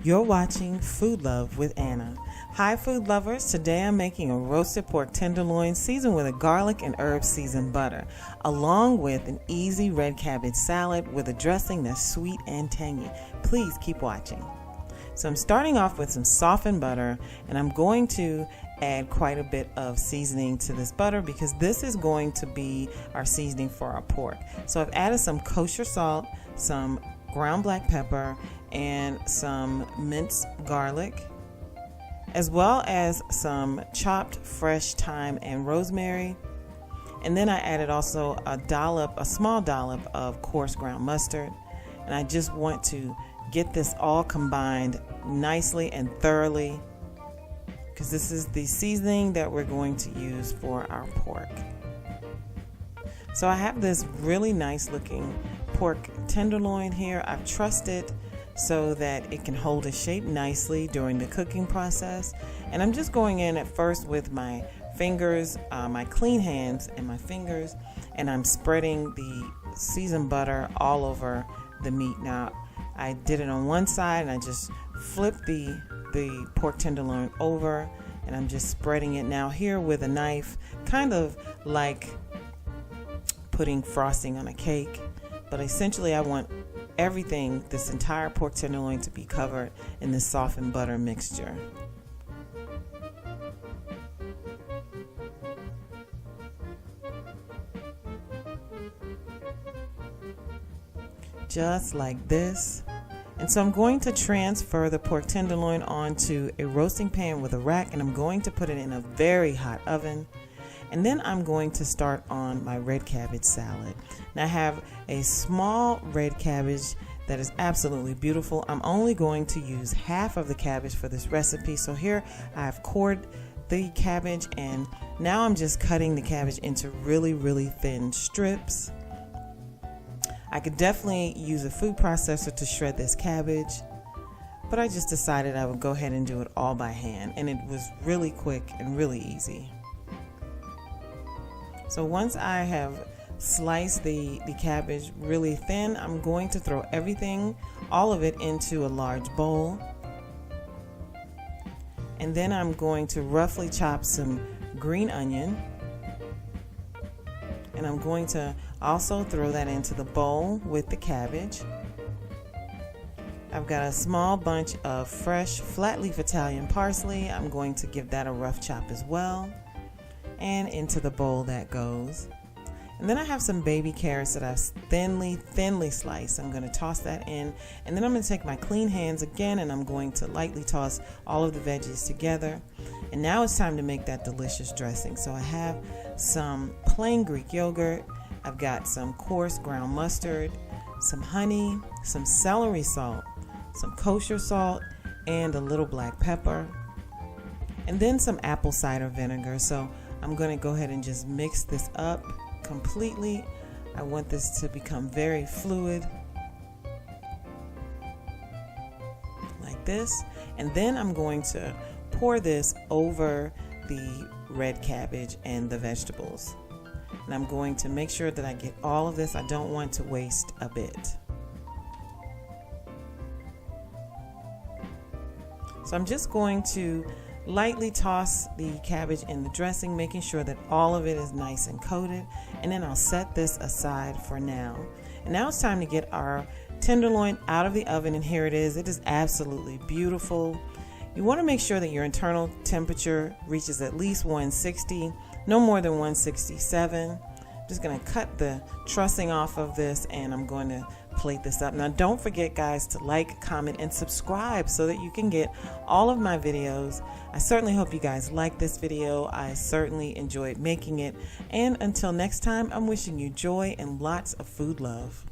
You're watching Food Love with Anna. Hi food lovers, today I'm making a roasted pork tenderloin seasoned with a garlic and herb seasoned butter, along with an easy red cabbage salad with a dressing that's sweet and tangy. Please keep watching. So I'm starting off with some softened butter, and I'm going to add quite a bit of seasoning to this butter because this is going to be our seasoning for our pork. So I've added some kosher salt, some ground black pepper, and some minced garlic, as well as some chopped fresh thyme and rosemary. And then I added also a small dollop of coarse ground mustard. And I just want to get this all combined nicely and thoroughly, because this is the seasoning that we're going to use for our pork. So I have this really nice looking pork tenderloin here. I've trussed it so that it can hold its shape nicely during the cooking process. And I'm just going in at first with my fingers, my clean hands and my fingers, and I'm spreading the seasoned butter all over the meat. Now, I did it on one side and I just flipped the pork tenderloin over, and I'm just spreading it now here with a knife, kind of like putting frosting on a cake. But essentially I want everything, this entire pork tenderloin, to be covered in this softened butter mixture. Just like this. And so I'm going to transfer the pork tenderloin onto a roasting pan with a rack, and I'm going to put it in a very hot oven. And then I'm going to start on my red cabbage salad. Now I have a small red cabbage that is absolutely beautiful. I'm only going to use half of the cabbage for this recipe. So here I've cored the cabbage, and now I'm just cutting the cabbage into really, really thin strips. I could definitely use a food processor to shred this cabbage, but I just decided I would go ahead and do it all by hand, and it was really quick and really easy. So once I have sliced the cabbage really thin, I'm going to throw everything, all of it, into a large bowl. And then I'm going to roughly chop some green onion. And I'm going to also throw that into the bowl with the cabbage. I've got a small bunch of fresh flat leaf Italian parsley. I'm going to give that a rough chop as well. And into the bowl that goes. And then I have some baby carrots that I've thinly sliced. I'm going to toss that in, and then I'm going to take my clean hands again, and I'm going to lightly toss all of the veggies together. And now it's time to make that delicious dressing. So I have some plain Greek yogurt, I've got some coarse ground mustard, some honey, some celery salt, some kosher salt, and a little black pepper, and then some apple cider vinegar. So I'm going to go ahead and just mix this up completely. I want this to become very fluid, like this. And then I'm going to pour this over the red cabbage and the vegetables. And I'm going to make sure that I get all of this. I don't want to waste a bit. So I'm just going to lightly toss the cabbage in the dressing, making sure that all of it is nice and coated, and then I'll set this aside for now. And now it's time to get our tenderloin out of the oven, and here it is. It is absolutely beautiful. You want to make sure that your internal temperature reaches at least 160, no more than 167. I'm just going to cut the trussing off of this, and I'm going to plate this up. Now don't forget, guys, to like, comment, and subscribe so that you can get all of my videos. I certainly hope you guys like this video. I certainly enjoyed making it. And until next time, I'm wishing you joy and lots of food love.